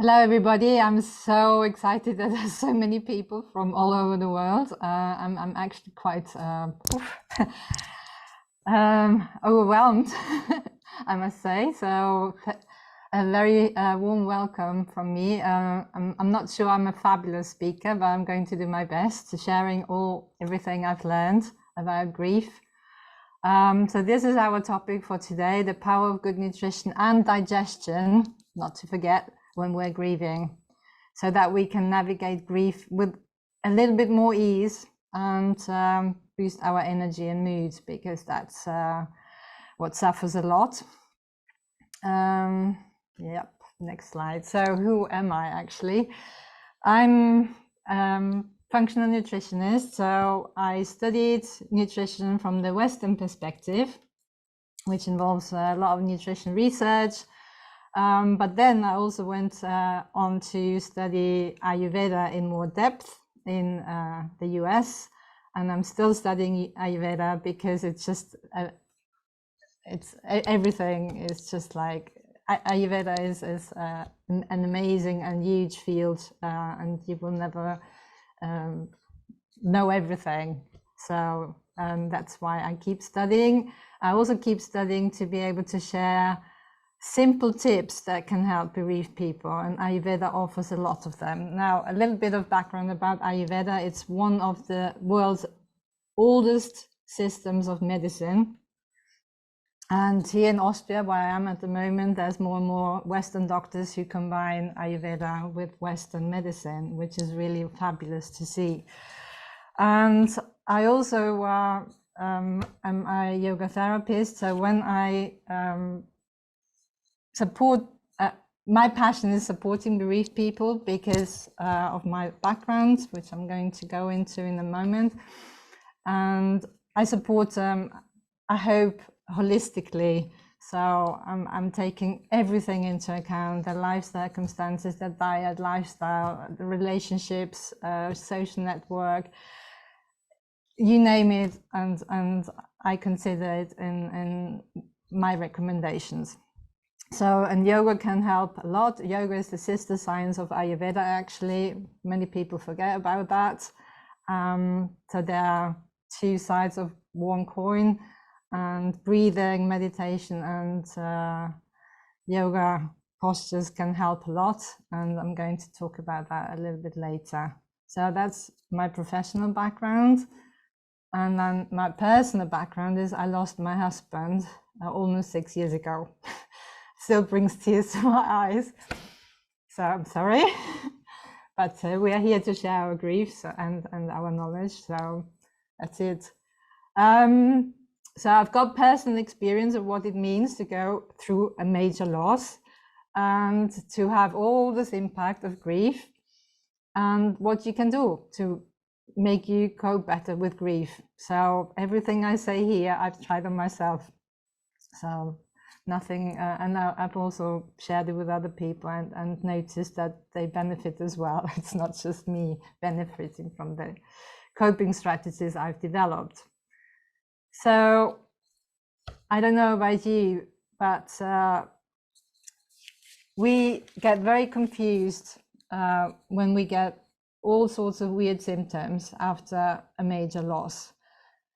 Hello, everybody. I'm so excited that there's so many people from all over the world. I'm actually quite overwhelmed, I must say. So a very warm welcome from me. I'm not sure I'm a fabulous speaker, but I'm going to do my best to sharing everything I've learned about grief. So this is our topic for today, the power of good nutrition and digestion, not to forget, when we're grieving, so that we can navigate grief with a little bit more ease and boost our energy and mood, because that's what suffers a lot. Yep, next slide. So who am I actually? I'm functional nutritionist, so I studied nutrition from the Western perspective, which involves a lot of nutrition research. But then I also went on to study Ayurveda in more depth in the US, and I'm still studying Ayurveda because it's just everything is just like Ayurveda is an amazing and huge field, and you will never know everything. So that's why I keep studying. I also keep studying to be able to share simple tips that can help bereaved people, and Ayurveda offers a lot of them. Now, a little bit of background about Ayurveda. It's one of the world's oldest systems of medicine. And here in Austria, where I am at the moment, there's more and more Western doctors who combine Ayurveda with Western medicine, which is really fabulous to see. And I also am a yoga therapist. So when I support, my passion is supporting bereaved people because of my background, which I'm going to go into in a moment. And I support, I hope, holistically. So I'm taking everything into account: the life circumstances, the diet, lifestyle, the relationships, social network, you name it, and I consider it in my recommendations. So, and yoga can help a lot. Yoga is the sister science of Ayurveda, actually. Many people forget about that. So there are two sides of one coin, and breathing, meditation, and yoga postures can help a lot. And I'm going to talk about that a little bit later. So that's my professional background. And then my personal background is I lost my husband almost 6 years ago. Still brings tears to my eyes, so I'm sorry. But we are here to share our griefs and our knowledge, so that's it. So I've got personal experience of what it means to go through a major loss and to have all this impact of grief, and what you can do to make you cope better with grief. So everything I say here, I've tried on myself. So nothing, and I've also shared it with other people and noticed that they benefit as well. It's not just me benefiting from the coping strategies I've developed. So I don't know about you, but we get very confused when we get all sorts of weird symptoms after a major loss.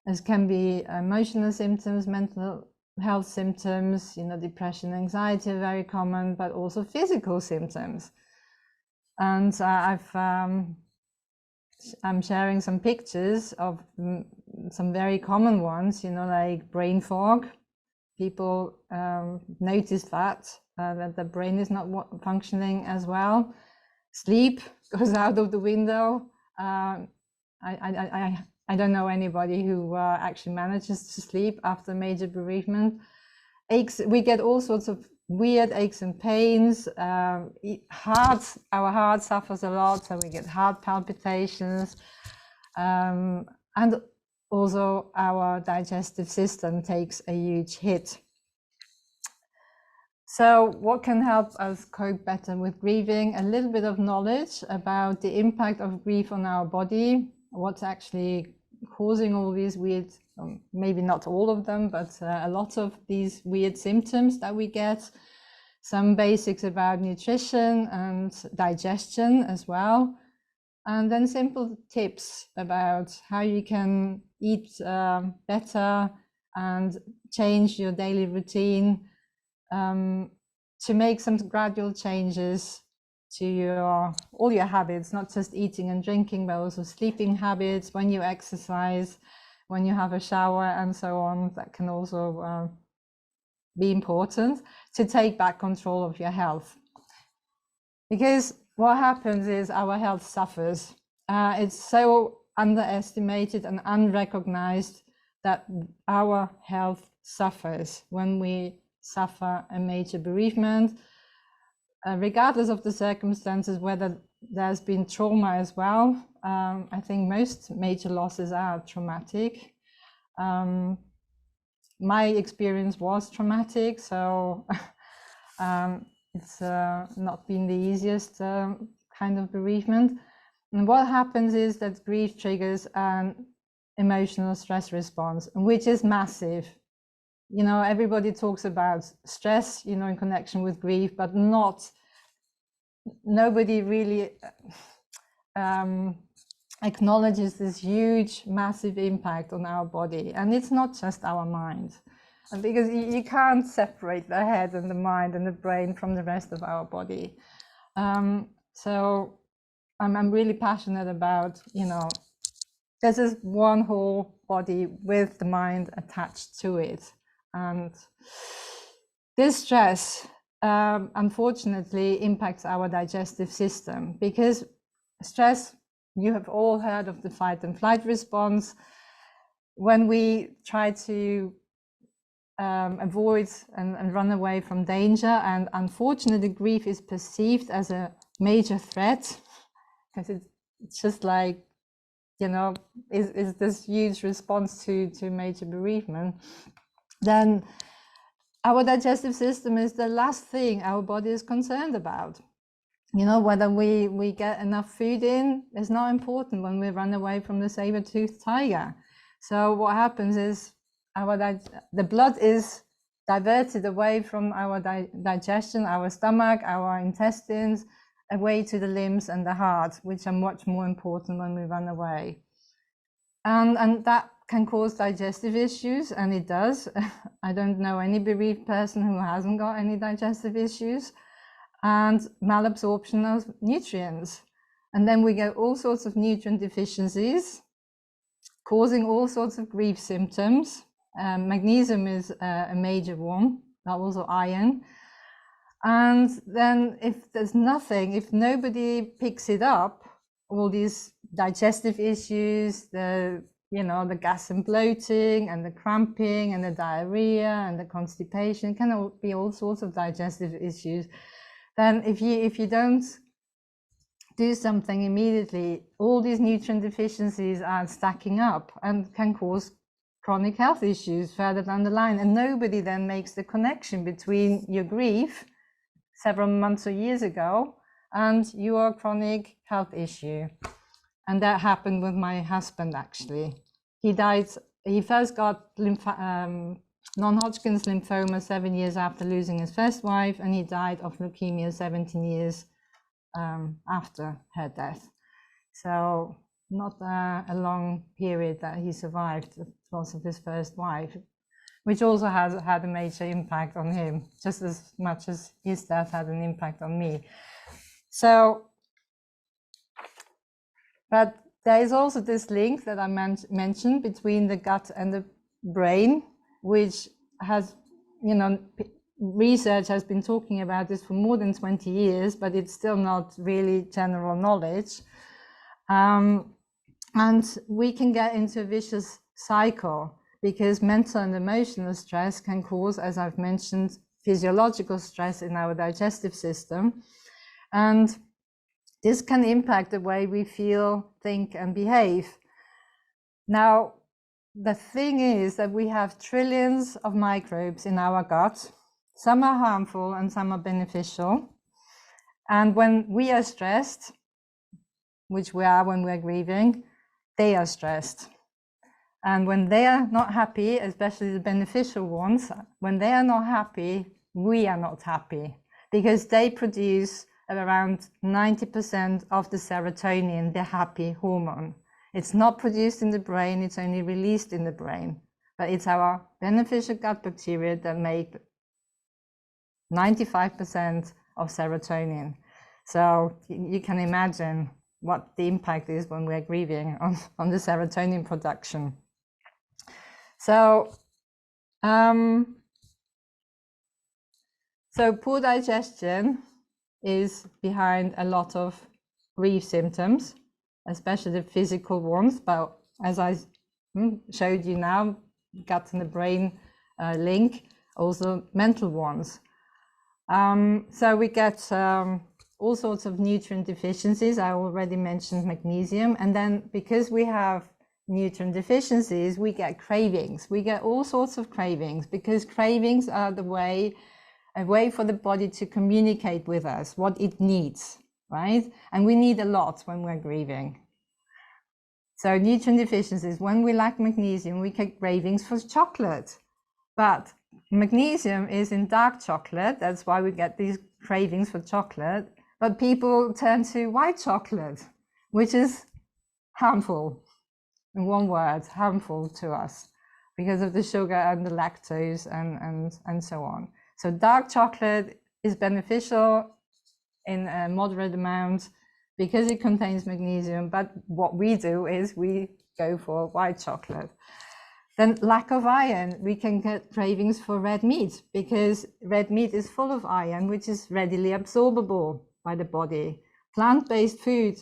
This can be emotional symptoms, mental health symptoms, depression, anxiety are very common, but also physical symptoms. And I'm sharing some pictures of some very common ones, like brain fog. People notice that the brain is not functioning as well. Sleep goes out of the window. I don't know anybody who actually manages to sleep after major bereavement. Aches, we get all sorts of weird aches and pains. Our heart suffers a lot, so we get heart palpitations. And also our digestive system takes a huge hit. So what can help us cope better with grieving? A little bit of knowledge about the impact of grief on our body, what's actually causing all these weird, maybe not all of them, but a lot of these weird symptoms that we get. some basics about nutrition and digestion as well, and then simple tips about how you can eat better and change your daily routine to make some gradual changes to all your habits, not just eating and drinking, but also sleeping habits, when you exercise, when you have a shower, and so on. That can also be important to take back control of your health. Because what happens is our health suffers. It's so underestimated and unrecognized that our health suffers when we suffer a major bereavement, regardless of the circumstances, whether there's been trauma as well. I think most major losses are traumatic. My experience was traumatic, so it's not been the easiest kind of bereavement. And what happens is that grief triggers an emotional stress response, which is massive. You know, everybody talks about stress, you know, in connection with grief, but nobody really acknowledges this huge, massive impact on our body. And it's not just our mind, because you can't separate the head and the mind and the brain from the rest of our body. So I'm really passionate about, you know, this is one whole body with the mind attached to it. And this stress, unfortunately, impacts our digestive system, because stress, you have all heard of the fight and flight response. When we try to avoid and run away from danger, and unfortunately grief is perceived as a major threat, because it's just like, you know, is this huge response to major bereavement, then our digestive system is the last thing our body is concerned about. You know, whether we get enough food in is not important when we run away from the saber-toothed tiger. So what happens is the blood is diverted away from our digestion, our stomach, our intestines, away to the limbs and the heart, which are much more important when we run away. And that can cause digestive issues, and it does. I don't know any bereaved person who hasn't got any digestive issues, and malabsorption of nutrients. And then we get all sorts of nutrient deficiencies, causing all sorts of grief symptoms. Magnesium is a major one, but also iron. And then if there's nothing, if nobody picks it up, all these digestive issues, the gas and bloating and the cramping and the diarrhea and the constipation, can be all sorts of digestive issues. Then if you don't do something immediately, all these nutrient deficiencies are stacking up and can cause chronic health issues further down the line. And nobody then makes the connection between your grief several months or years ago and your chronic health issue. And that happened with my husband, actually. He died, he first got non-Hodgkin's lymphoma 7 years after losing his first wife, and he died of leukemia 17 years after her death. So not a long period that he survived the loss of his first wife, which also has had a major impact on him, just as much as his death had an impact on me. So, but there is also this link that I mentioned between the gut and the brain, which has, research has been talking about this for more than 20 years, but it's still not really general knowledge. And we can get into a vicious cycle, because mental and emotional stress can cause, as I've mentioned, physiological stress in our digestive system. And this can impact the way we feel, think, and behave. Now, the thing is that we have trillions of microbes in our gut. Some are harmful and some are beneficial. And when we are stressed, which we are when we're grieving, they are stressed. And when they are not happy, especially the beneficial ones, when they are not happy, we are not happy. because they produce around 90% of the serotonin, the happy hormone. It's not produced in the brain, it's only released in the brain. But it's our beneficial gut bacteria that make 95% of serotonin. So you can imagine what the impact is when we're grieving on the serotonin production. So, poor digestion is behind a lot of grief symptoms, especially the physical ones. But as I showed you now, gut and the brain link, also mental ones. So we get all sorts of nutrient deficiencies. I already mentioned magnesium. And then because we have nutrient deficiencies, we get cravings. We get all sorts of cravings, because cravings are a way for the body to communicate with us what it needs, right? And we need a lot when we're grieving. So nutrient deficiencies, when we lack magnesium, we get cravings for chocolate. But magnesium is in dark chocolate, that's why we get these cravings for chocolate. But people turn to white chocolate, which is harmful. In one word, harmful to us because of the sugar and the lactose and so on. So dark chocolate is beneficial in a moderate amount because it contains magnesium, but what we do is we go for white chocolate. Then lack of iron, we can get cravings for red meat because red meat is full of iron, which is readily absorbable by the body. Plant-based food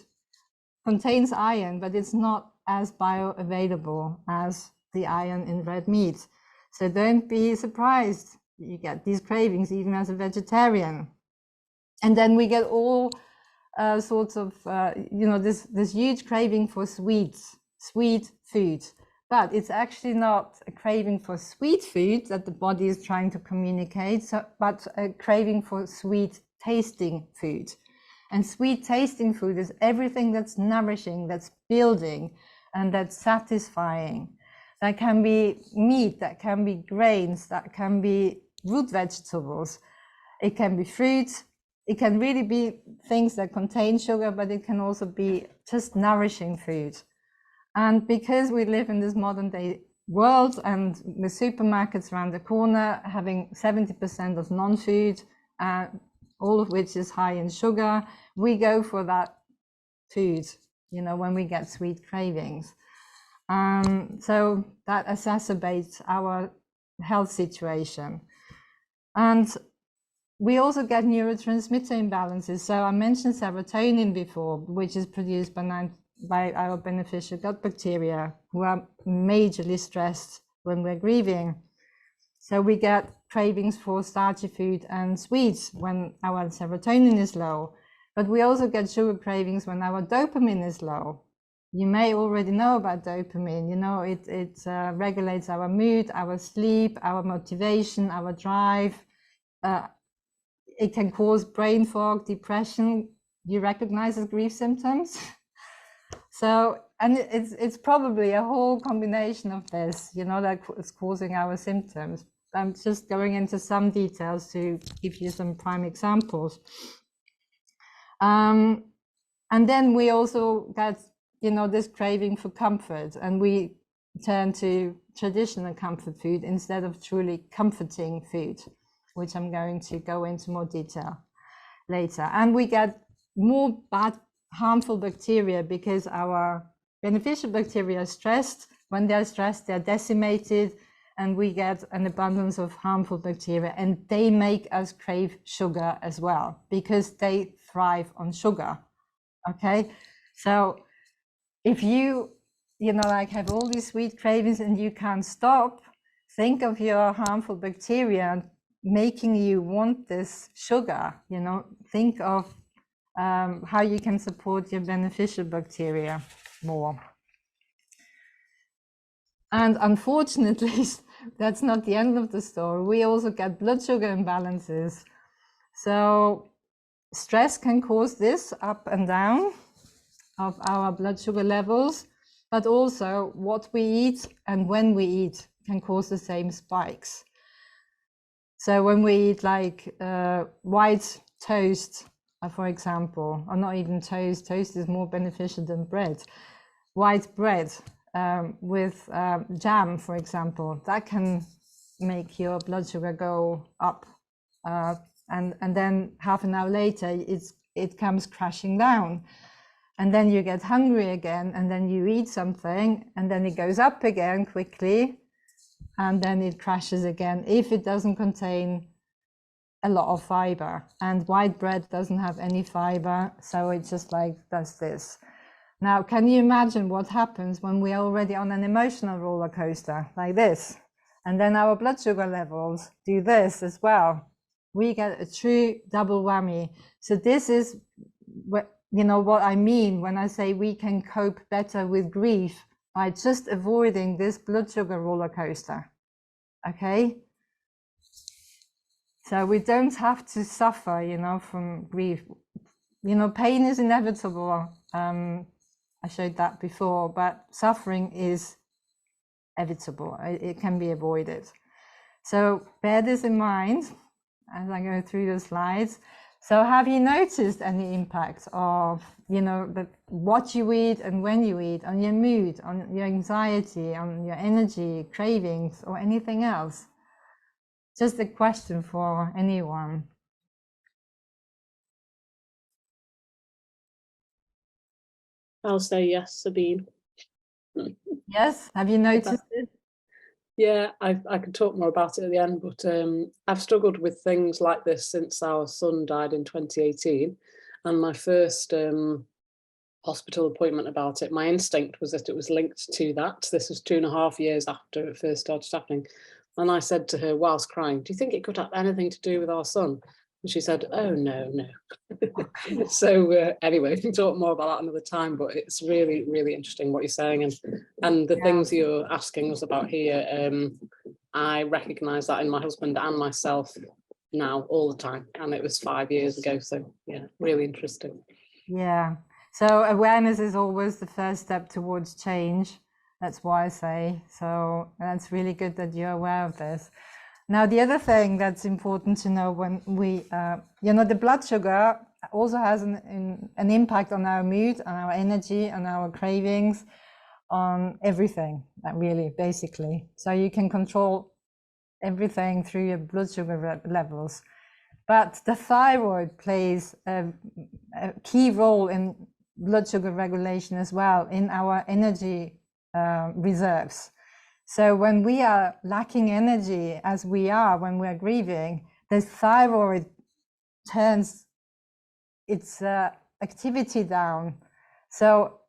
contains iron, but it's not as bioavailable as the iron in red meat. So don't be surprised you get these cravings even as a vegetarian. And then we get all sorts of, this huge craving for sweet food. But it's actually not a craving for sweet food that the body is trying to communicate, but a craving for sweet tasting food. And sweet tasting food is everything that's nourishing, that's building, and that's satisfying. That can be meat, that can be grains, that can be root vegetables, it can be fruits, it can really be things that contain sugar, but it can also be just nourishing food. And because we live in this modern day world and the supermarkets around the corner having 70% of non-food, all of which is high in sugar, we go for that food, when we get sweet cravings. So that exacerbates our health situation. And we also get neurotransmitter imbalances. So I mentioned serotonin before, which is produced by our beneficial gut bacteria, who are majorly stressed when we're grieving. So we get cravings for starchy food and sweets when our serotonin is low. But we also get sugar cravings when our dopamine is low. You may already know about dopamine. It regulates our mood, our sleep, our motivation, our drive. It can cause brain fog, depression. You recognize as grief symptoms? So, and it's probably a whole combination of this, that is causing our symptoms. I'm just going into some details to give you some prime examples. And then we also get, this craving for comfort, and we turn to traditional comfort food instead of truly comforting food, which I'm going to go into more detail later. And we get more bad, harmful bacteria because our beneficial bacteria are stressed. When they're stressed, they're decimated, and we get an abundance of harmful bacteria, and they make us crave sugar as well because they thrive on sugar. Okay, so if you have all these sweet cravings and you can't stop, think of your harmful bacteria making you want this sugar. Think of how you can support your beneficial bacteria more. And unfortunately, that's not the end of the story. We also get blood sugar imbalances. So stress can cause this up and down of our blood sugar levels, but also what we eat and when we eat can cause the same spikes. So when we eat like white toast, for example, or not even toast, toast is more beneficial than bread. White bread with jam, for example, that can make your blood sugar go up, and then half an hour later it comes crashing down, and then you get hungry again, and then you eat something, and then it goes up again quickly, and then it crashes again if it doesn't contain a lot of fiber. And white bread doesn't have any fiber, so it just like does this. Now, can you imagine what happens when we are already on an emotional roller coaster like this, and then our blood sugar levels do this as well? We get a true double whammy. So this is what, you know, what I mean when I say we can cope better with grief by just avoiding this blood sugar roller coaster. Okay, so we don't have to suffer, you know, from grief. You know, pain is inevitable. I showed that before, but suffering is evitable. It can be avoided. So bear this in mind as I go through the slides. So have you noticed any impact of, you know, what you eat and when you eat on your mood, on your anxiety, on your energy, cravings, or anything else? Just a question for anyone. I'll say yes, Sabine. Yes, have you noticed it? Yeah, I could talk more about it at the end, but I've struggled with things like this since our son died in 2018, and my first hospital appointment about it, my instinct was that it was linked to that. This was 2.5 years after it first started happening. And I said to her whilst crying, do you think it could have anything to do with our son? And she said, oh, no. So anyway, we can talk more about that another time, but it's really, really interesting what you're saying. And the things you're asking us about here, I recognise that in my husband and myself now all the time. And it was 5 years ago. So yeah, really interesting. Yeah. So awareness is always the first step towards change. That's why I say. So that's really good that you're aware of this. Now, the other thing that's important to know when we, you know, the blood sugar also has an impact on our mood, on our energy, on our cravings, on everything, really, basically. So you can control everything through your blood sugar levels. But the thyroid plays a key role in blood sugar regulation as well, in our energy reserves. So when we are lacking energy, as we are when we're grieving, the thyroid turns its activity down. So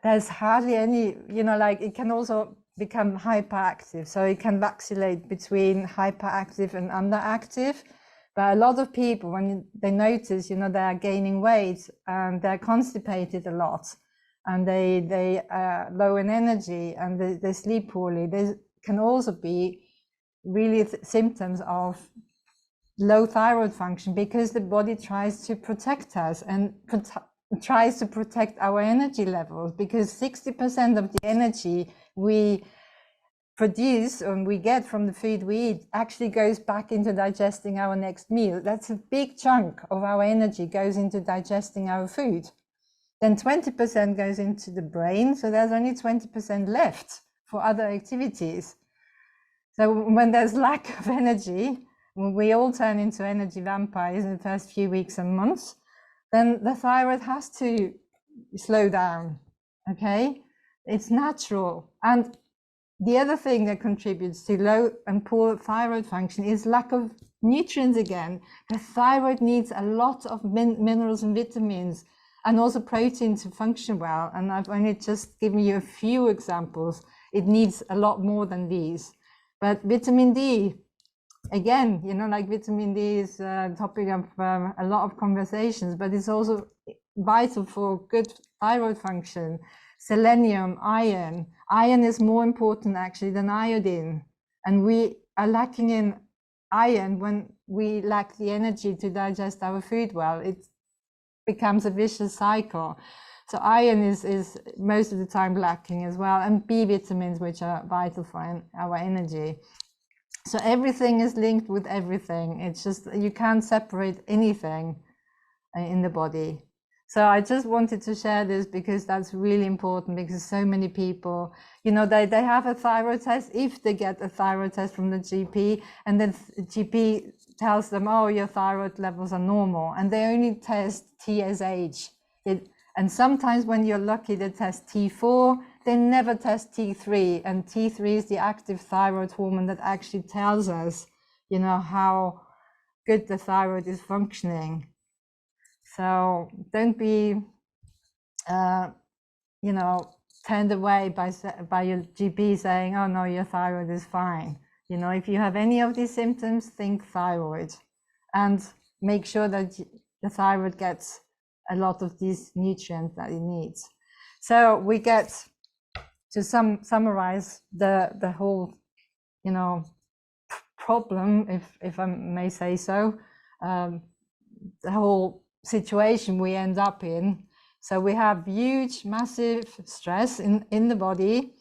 there's hardly any, you know, like it can also become hyperactive. So it can vacillate between hyperactive and underactive. But a lot of people, when they notice, you know, they're gaining weight and they're constipated a lot, and they are low in energy and they sleep poorly, there can also be really symptoms of low thyroid function, because the body tries to protect us and tries to protect our energy levels, because 60% of the energy we produce and we get from the food we eat actually goes back into digesting our next meal. That's a big chunk of our energy goes into digesting our food. Then 20% goes into the brain, so there's only 20% left for other activities. So when there's lack of energy, when we all turn into energy vampires in the first few weeks and months, then the thyroid has to slow down, okay? It's natural. And the other thing that contributes to low and poor thyroid function is lack of nutrients again. The thyroid needs a lot of minerals and vitamins, and also protein to function well. And I've only just given you a few examples. It needs a lot more than these. But vitamin D, again, you know, like vitamin D is a topic of a lot of conversations, but it's also vital for good thyroid function. Selenium, iron. Iron is more important actually than iodine. And we are lacking in iron when we lack the energy to digest our food well. It becomes a vicious cycle. So iron is most of the time lacking as well, and B vitamins, which are vital for our energy. So everything is linked with everything. It's just, you can't separate anything in the body. So I just wanted to share this because that's really important, because so many people, you know, they have a thyroid test, if they get a thyroid test from the GP, and then the GP tells them, oh, your thyroid levels are normal, and they only test TSH. And sometimes when you're lucky, they test T4, they never test T3, and T3 is the active thyroid hormone that actually tells us, you know, how good the thyroid is functioning. So don't be, you know, turned away by your GP saying, oh no, your thyroid is fine. You know, if you have any of these symptoms, think thyroid, and make sure that the thyroid gets a lot of these nutrients that it needs. So we get to summarize the whole, you know, problem, if I may say so, the whole situation we end up in. So we have huge, massive stress in the body,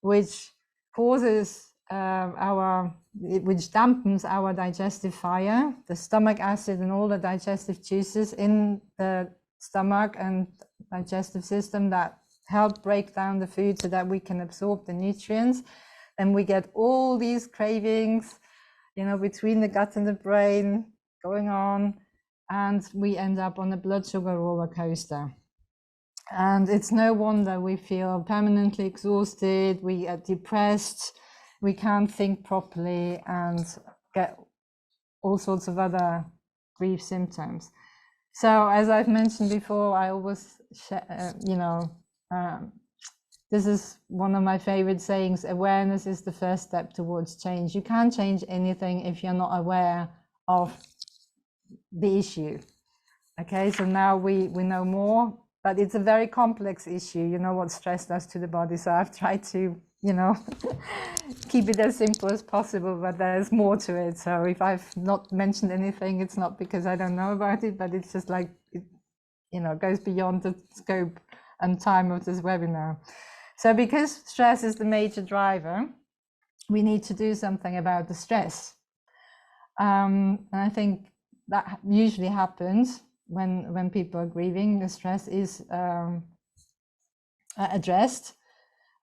which causes which dampens our digestive fire, the stomach acid and all the digestive juices in the stomach and digestive system that help break down the food so that we can absorb the nutrients. And we get all these cravings, you know, between the gut and the brain going on, and we end up on a blood sugar roller coaster. And it's no wonder we feel permanently exhausted, we get depressed, we can't think properly, and get all sorts of other grief symptoms. So as I've mentioned before, I always, you know, this is one of my favorite sayings: awareness is the first step towards change. You can't change anything if you're not aware of the issue. Okay, so now we know more, but it's a very complex issue. You know what stress does to the body. So I've tried to, you know, keep it as simple as possible, but there's more to it. So if I've not mentioned anything, it's not because I don't know about it, but it's just like, it, you know, goes beyond the scope and time of this webinar. So because stress is the major driver, we need to do something about the stress. And I think that usually happens when people are grieving. The stress is addressed,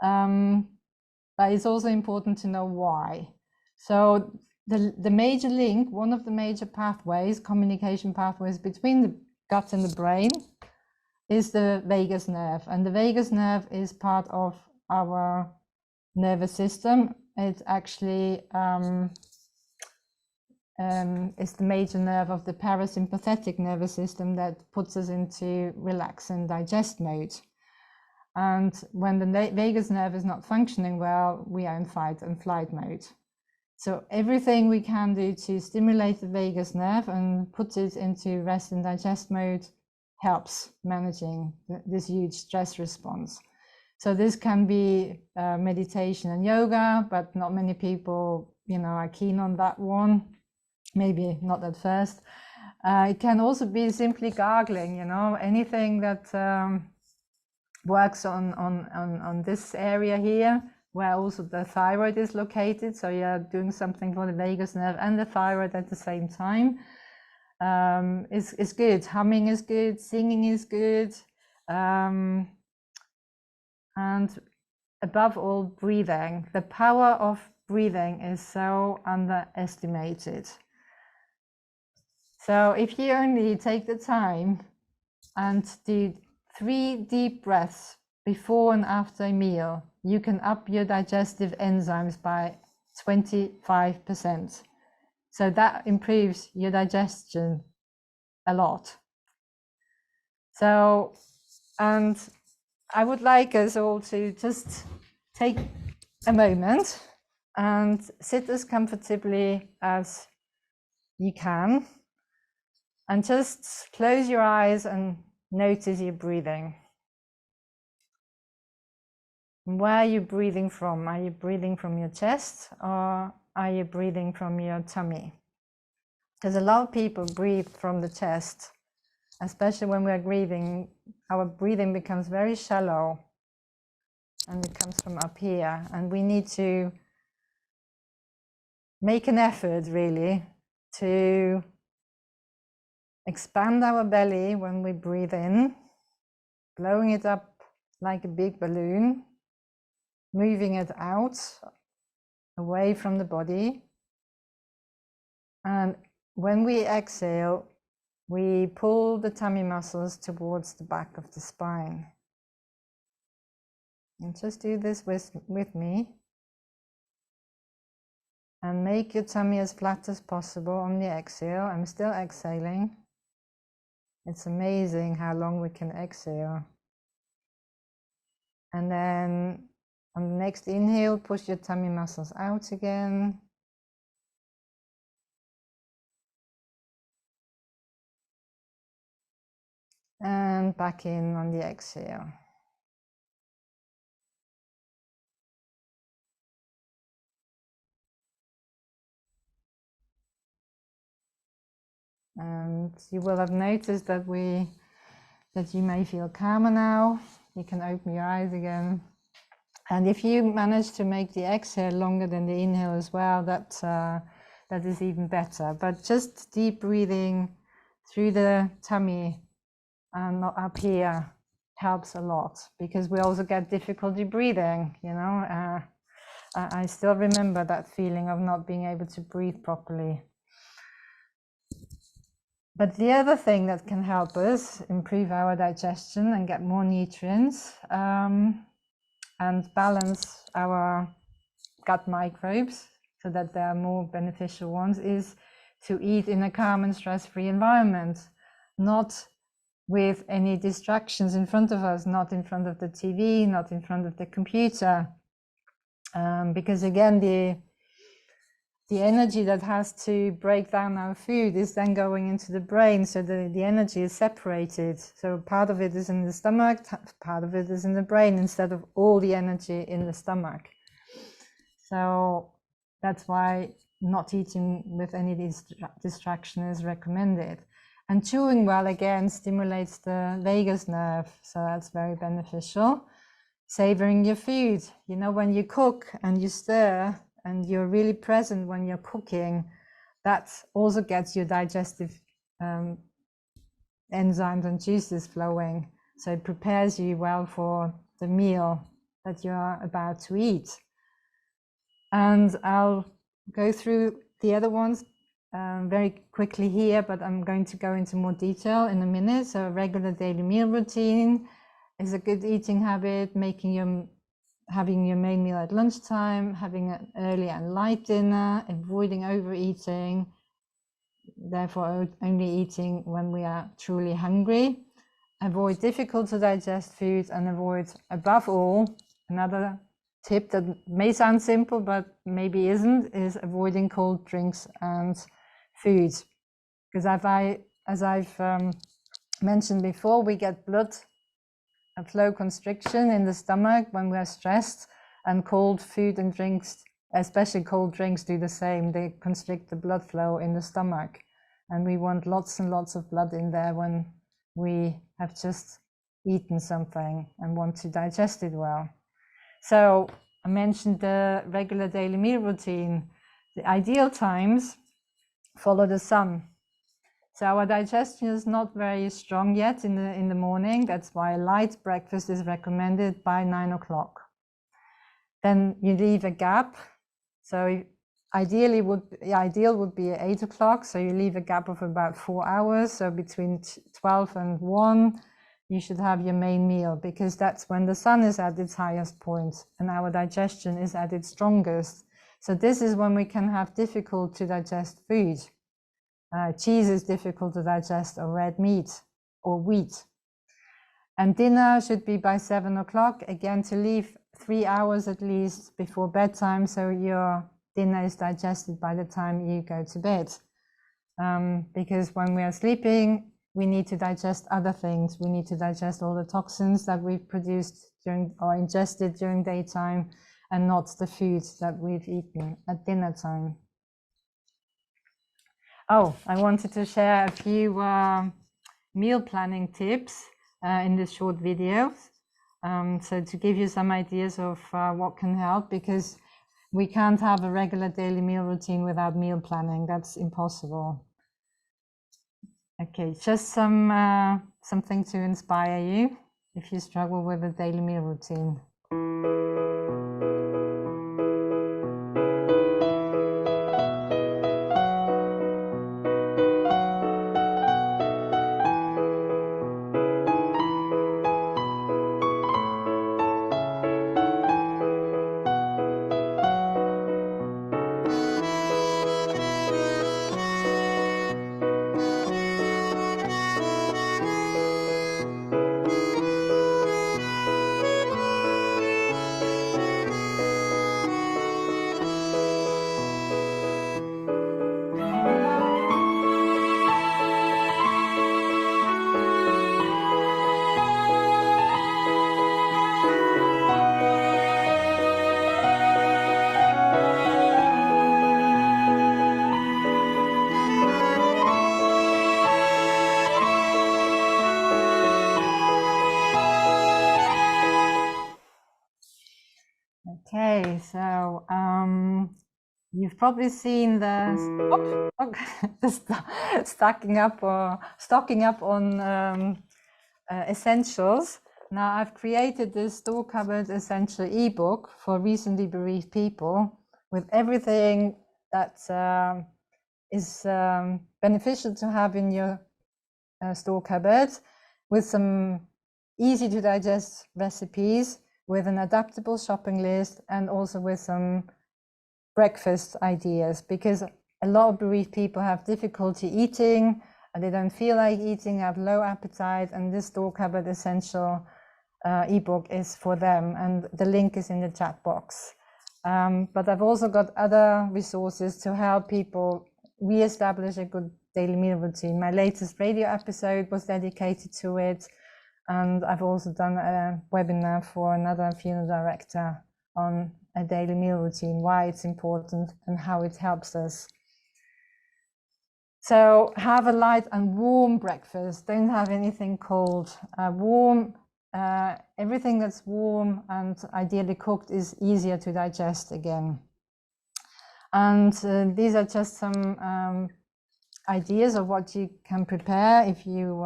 but it's also important to know why. So the major link, one of the major pathways, communication pathways between the gut and the brain, is the vagus nerve. And the vagus nerve is part of our nervous system. It's actually is the major nerve of the parasympathetic nervous system that puts us into relax and digest mode. And when the vagus nerve is not functioning well, we are in fight and flight mode. So everything we can do to stimulate the vagus nerve and put it into rest and digest mode helps managing this huge stress response. So this can be meditation and yoga, but not many people, you know, are keen on that one. Maybe not at first. It can also be simply gargling, you know, anything that works on this area here, where also the thyroid is located. So you're doing something for the vagus nerve and the thyroid at the same time. Is good. Humming is good. Singing is good. And above all, breathing. The power of breathing is so underestimated. So if you only take the time and do 3 deep breaths before and after a meal, you can up your digestive enzymes by 25%. So that improves your digestion a lot. So, and I would like us all to just take a moment and sit as comfortably as you can, and just close your eyes and notice your breathing. Where are you breathing from? Are you breathing from your chest, or are you breathing from your tummy? Because a lot of people breathe from the chest, especially when we're grieving. Our breathing becomes very shallow and it comes from up here, and we need to make an effort really to expand our belly when we breathe in, blowing it up like a big balloon, moving it out away from the body. And when we exhale, we pull the tummy muscles towards the back of the spine. And just do this with me. And make your tummy as flat as possible on the exhale. I'm still exhaling. It's amazing how long we can exhale. And then on the next inhale, push your tummy muscles out again. And back in on the exhale. And you will have noticed that you may feel calmer now. You can open your eyes again. And if you manage to make the exhale longer than the inhale as well, that is even better. But just deep breathing through the tummy and not up here helps a lot, because we also get difficulty breathing, you know. I still remember that feeling of not being able to breathe properly. But the other thing that can help us improve our digestion and get more nutrients and balance our gut microbes so that there are more beneficial ones is to eat in a calm and stress-free environment, not with any distractions in front of us, not in front of the TV, not in front of the computer, because again, the energy that has to break down our food is then going into the brain, so the energy is separated. So part of it is in the stomach, part of it is in the brain, instead of all the energy in the stomach. So that's why not eating with any distraction is recommended. And chewing well, again, stimulates the vagus nerve, so that's very beneficial. Savoring your food, you know, when you cook and you stir and you're really present when you're cooking, that also gets your digestive enzymes and juices flowing. So it prepares you well for the meal that you're about to eat. And I'll go through the other ones very quickly here, but I'm going to go into more detail in a minute. So a regular daily meal routine is a good eating habit, having your main meal at lunchtime, having an early and light dinner, avoiding overeating, therefore only eating when we are truly hungry. Avoid difficult to digest foods, and avoid, above all, another tip that may sound simple but maybe isn't, is avoiding cold drinks and foods. Because as I've mentioned before, we get blood flow constriction in the stomach when we're stressed, and cold food and drinks, especially cold drinks, do the same. They constrict the blood flow in the stomach, and we want lots and lots of blood in there when we have just eaten something and want to digest it well. So I mentioned the regular daily meal routine. The ideal times follow the sun. So our digestion is not very strong yet in the morning. That's why a light breakfast is recommended by 9 o'clock. Then you leave a gap. So ideal would be 8 o'clock. So you leave a gap of about 4 hours. So between 12 and 1, you should have your main meal, because that's when the sun is at its highest point and our digestion is at its strongest. So this is when we can have difficult to digest food. Cheese is difficult to digest, or red meat, or wheat. And dinner should be by 7 o'clock, again to leave 3 hours at least before bedtime, so your dinner is digested by the time you go to bed. Because when we are sleeping, we need to digest other things. We need to digest all the toxins that we've produced during or ingested during daytime, and not the food that we've eaten at dinner time. Oh, I wanted to share a few meal planning tips in this short video. So to give you some ideas of what can help, because we can't have a regular daily meal routine without meal planning. That's impossible. Okay, just something to inspire you if you struggle with a daily meal routine. Okay, so you've probably seen the stocking up on essentials. Now I've created this store cupboard essential ebook for recently bereaved people with everything that is beneficial to have in your store cupboard, with some easy to digest recipes, with an adaptable shopping list, and also with some breakfast ideas, because a lot of bereaved people have difficulty eating and they don't feel like eating, have low appetite, and this store cupboard essential ebook is for them, and the link is in the chat box. But I've also got other resources to help people re-establish a good daily meal routine. My latest radio episode was dedicated to it, and I've also done a webinar for another funeral director on a daily meal routine, why it's important and how it helps us. So have a light and warm breakfast. Don't have anything cold. Warm, everything that's warm and ideally cooked is easier to digest again. And these are just some ideas of what you can prepare if you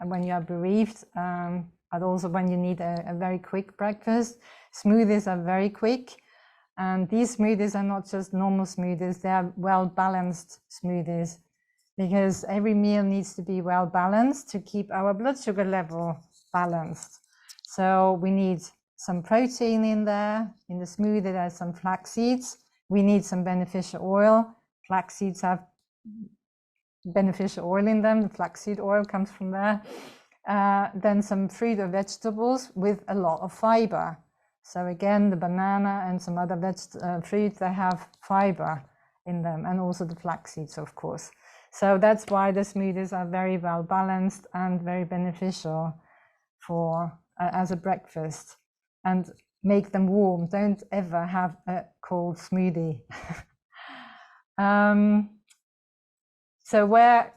when you are bereaved, but also when you need a very quick breakfast. Smoothies are very quick, and these smoothies are not just normal smoothies, they are well-balanced smoothies, because every meal needs to be well-balanced to keep our blood sugar level balanced. So we need some protein in there. In the smoothie there's some flax seeds. We need some beneficial oil. Flax seeds have beneficial oil in them. The flaxseed oil comes from there. Then some fruit or vegetables with a lot of fiber. So again, the banana and some other fruits, they have fiber in them, and also the flax seeds, of course. So that's why the smoothies are very well balanced and very beneficial for as a breakfast. And make them warm. Don't ever have a cold smoothie. So why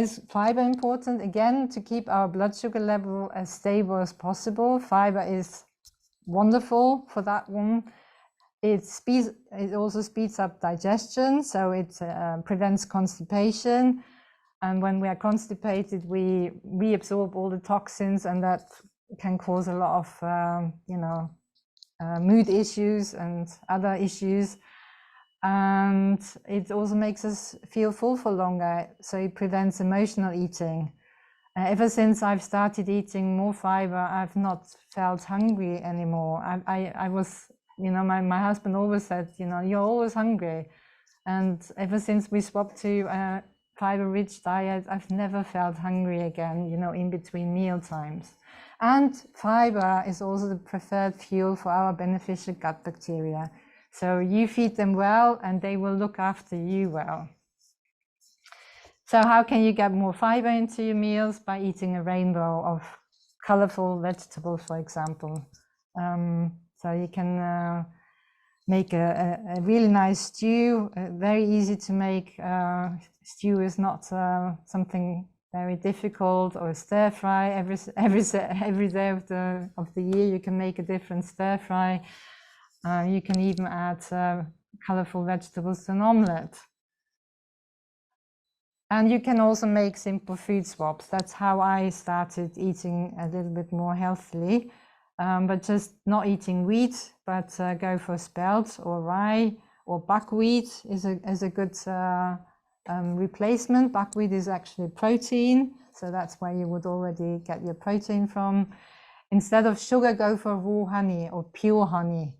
is fiber important? Again, to keep our blood sugar level as stable as possible. Fiber is wonderful for that one. It also speeds up digestion, so it prevents constipation. And when we are constipated, we reabsorb all the toxins, and that can cause a lot of mood issues and other issues. And it also makes us feel full for longer, so it prevents emotional eating. Ever since I've started eating more fiber, I've not felt hungry anymore. I was, my husband always said, you're always hungry. And ever since we swapped to a fiber-rich diet, I've never felt hungry again, in between meal times. And fiber is also the preferred fuel for our beneficial gut bacteria. So you feed them well and they will look after you well. So how can you get more fiber into your meals? By eating a rainbow of colorful vegetables, for example. So you can make a really nice stew, very easy to make. Stew is not something very difficult, or stir fry. Every day of the year you can make a different stir fry. You can even add colorful vegetables to an omelette. And you can also make simple food swaps. That's how I started eating a little bit more healthily, but just not eating wheat, but go for spelt or rye or buckwheat is a good replacement. Buckwheat is actually protein, so that's where you would already get your protein from. Instead of sugar, go for raw honey or pure honey.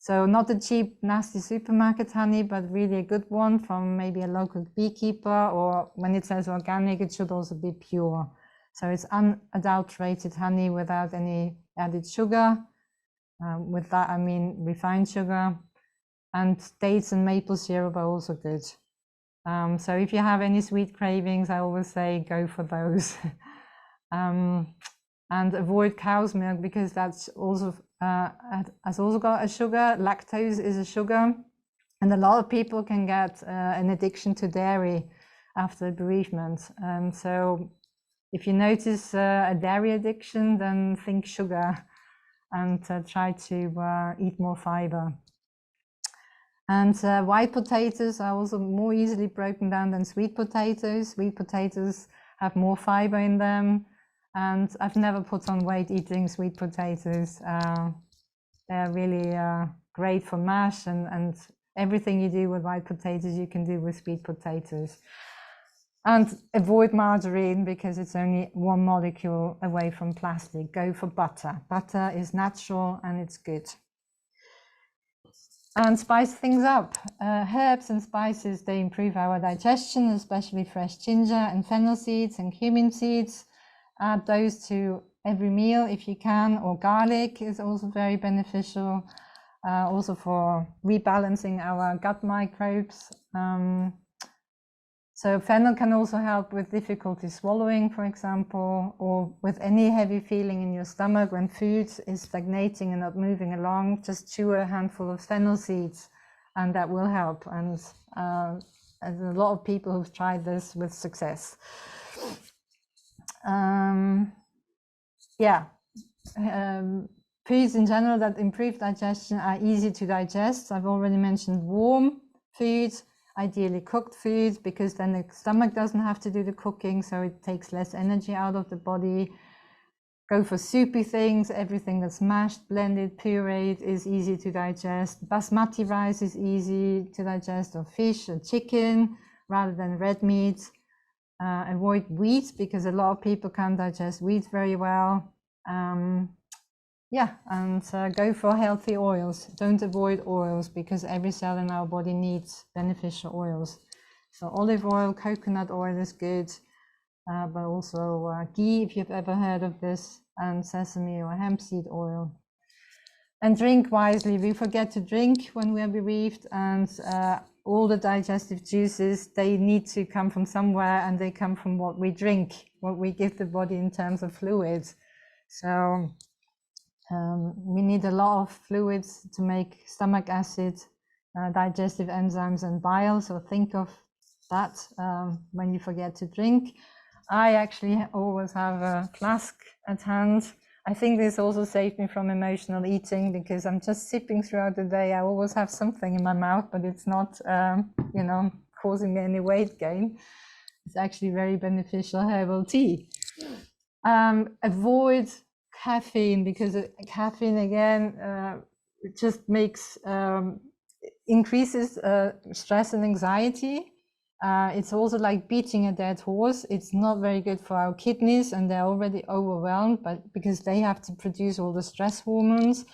So not the cheap, nasty supermarket honey, but really a good one from maybe a local beekeeper, or when it says organic, it should also be pure. So it's unadulterated honey without any added sugar. With that, I mean refined sugar. And dates and maple syrup are also good. So if you have any sweet cravings, I always say go for those. And avoid cow's milk, because that's also has also got a sugar. Lactose is a sugar, and a lot of people can get an addiction to dairy after bereavement. So if you notice a dairy addiction, then think sugar and try to eat more fiber. And white potatoes are also more easily broken down than sweet potatoes. Sweet potatoes have more fiber in them. And I've never put on weight eating sweet potatoes. They're really great for mash, and everything you do with white potatoes, you can do with sweet potatoes. And avoid margarine, because it's only one molecule away from plastic. Go for butter. Butter is natural and it's good. And spice things up. Herbs and spices, they improve our digestion, especially fresh ginger and fennel seeds and cumin seeds. Add those to every meal if you can, or garlic is also very beneficial, also for rebalancing our gut microbes. So fennel can also help with difficulty swallowing, for example, or with any heavy feeling in your stomach when food is stagnating and not moving along. Just chew a handful of fennel seeds and that will help. And there's a lot of people who've tried this with success. Foods in general that improve digestion are easy to digest. I've already mentioned warm foods, ideally cooked foods, because then the stomach doesn't have to do the cooking, so it takes less energy out of the body. Go for soupy things. Everything that's mashed, blended, pureed is easy to digest. Basmati rice is easy to digest, or fish or chicken rather than red meat. Avoid wheat, because a lot of people can't digest wheat very well. Go for healthy oils. Don't avoid oils, because every cell in our body needs beneficial oils. So olive oil, coconut oil is good, but also ghee, if you've ever heard of this, and sesame or hemp seed oil. And drink wisely. We forget to drink when we are bereaved, and all the digestive juices, they need to come from somewhere, and they come from what we drink, what we give the body in terms of fluids. So we need a lot of fluids to make stomach acid, digestive enzymes and bile. So think of that when you forget to drink. I actually always have a flask at hand. I think this also saved me from emotional eating, because I'm just sipping throughout the day. I always have something in my mouth, but it's not, causing me any weight gain. It's actually very beneficial herbal tea. Avoid caffeine, because caffeine again just makes increases stress and anxiety. It's also like beating a dead horse. It's not very good for our kidneys, and they're already overwhelmed, but because they have to produce all the stress hormones.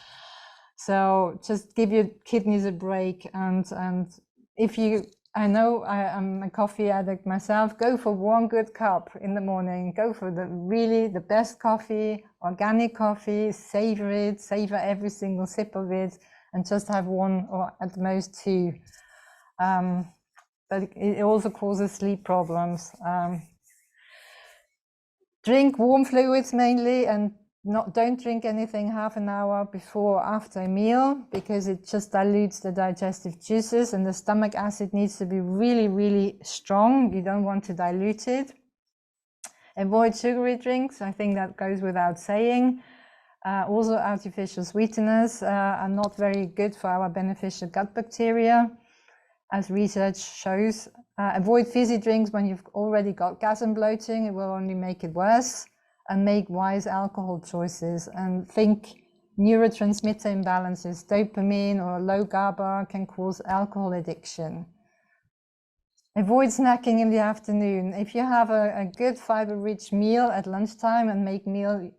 So just give your kidneys a break. And if you, I know I'm a coffee addict myself, go for one good cup in the morning. Go for the best coffee, organic coffee, savor it, savor every single sip of it, and just have one or at most two. But it also causes sleep problems. Drink warm fluids mainly, and don't drink anything half an hour before or after a meal, because it just dilutes the digestive juices, and the stomach acid needs to be really, really strong. You don't want to dilute it. Avoid sugary drinks. I think that goes without saying. Also, artificial sweeteners are not very good for our beneficial gut bacteria, as research shows. Avoid fizzy drinks when you've already got gas and bloating. It will only make it worse. And make wise alcohol choices, and think neurotransmitter imbalances. Dopamine or low GABA can cause alcohol addiction. Avoid snacking in the afternoon. If you have a good fiber-rich meal at lunchtime and make meal,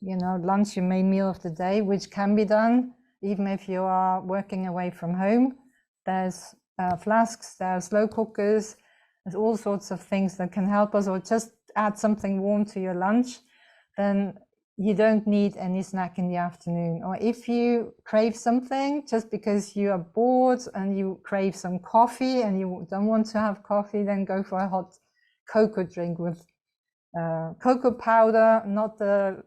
lunch your main meal of the day, which can be done even if you are working away from home. There's flasks, there's slow cookers, there's all sorts of things that can help us, or just add something warm to your lunch. Then you don't need any snack in the afternoon. Or if you crave something just because you are bored and you crave some coffee and you don't want to have coffee, then go for a hot cocoa drink with cocoa powder, not the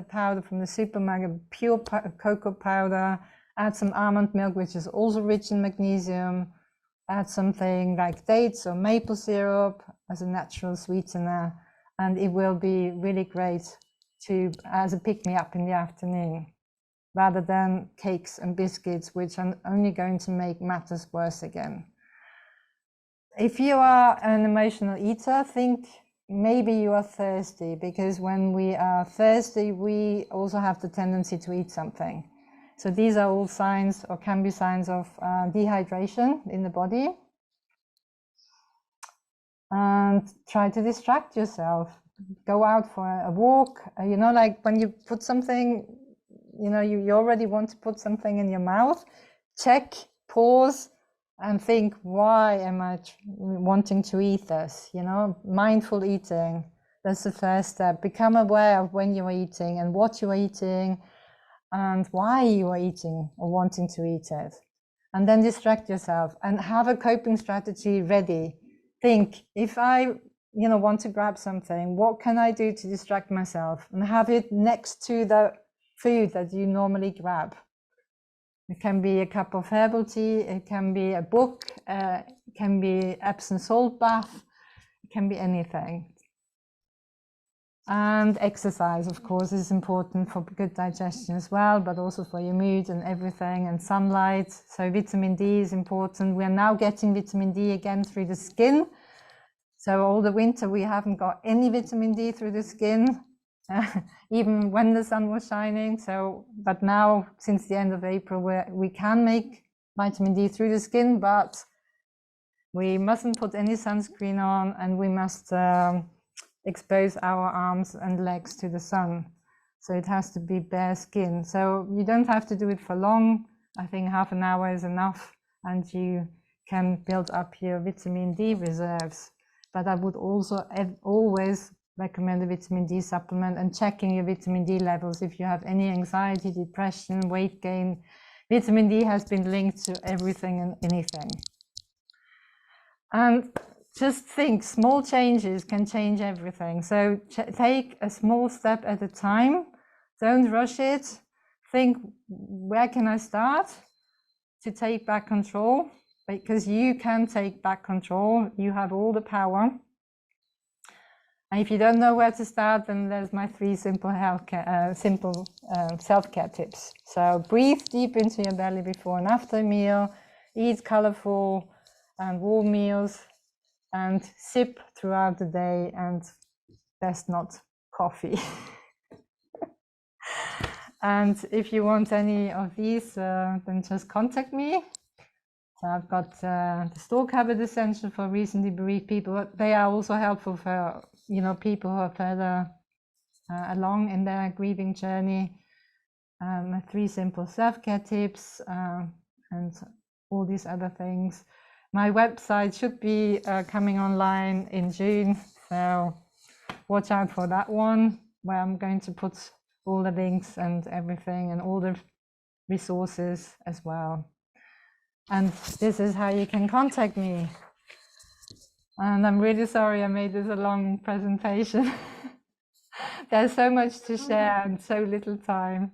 powder from the supermarket, pure cocoa powder. Add some almond milk, which is also rich in magnesium. Add something like dates or maple syrup as a natural sweetener, and it will be really great as a pick-me-up in the afternoon, rather than cakes and biscuits, which are only going to make matters worse again. If you are an emotional eater, think maybe you are thirsty, because when we are thirsty, we also have the tendency to eat something. So these are all signs, or can be signs, of dehydration in the body. And try to distract yourself. Go out for a walk. Like when you put something, you already want to put something in your mouth. Check, pause, and think, why am I wanting to eat this? Mindful eating. That's the first step. Become aware of when you are eating and what you are eating and why you are eating or wanting to eat it. And then distract yourself and have a coping strategy ready. Think, if I want to grab something, what can I do to distract myself? And have it next to the food that you normally grab. It can be a cup of herbal tea, it can be a book, it can be Epsom salt bath, it can be anything. And exercise, of course, is important for good digestion as well, but also for your mood and everything, and sunlight. So vitamin D is important. We are now getting vitamin D again through the skin. So all the winter we haven't got any vitamin D through the skin, even when the sun was shining. But now, since the end of April, we can make vitamin D through the skin, but we mustn't put any sunscreen on, and we must expose our arms and legs to the sun. So it has to be bare skin. So you don't have to do it for long. I think half an hour is enough, and you can build up your vitamin D reserves. But I would also always recommend a vitamin D supplement, and checking your vitamin D levels if you have any anxiety, depression, weight gain. Vitamin D has been linked to everything and anything. And just think, small changes can change everything. So take a small step at a time. Don't rush it. Think, where can I start to take back control? Because you can take back control. You have all the power. And if you don't know where to start, then there's my 3 simple self-care tips. So breathe deep into your belly before and after a meal. Eat colorful and warm meals. And sip throughout the day, and best not coffee. And if you want any of these, then just contact me. So I've got the Stalk Habit Essential for recently bereaved people, but they are also helpful for people who are further along in their grieving journey. 3 simple self-care tips and all these other things. My website should be coming online in June, so watch out for that one, where I'm going to put all the links and everything and all the resources as well. And this is how you can contact me. And I'm really sorry I made this a long presentation. There's so much to share and so little time.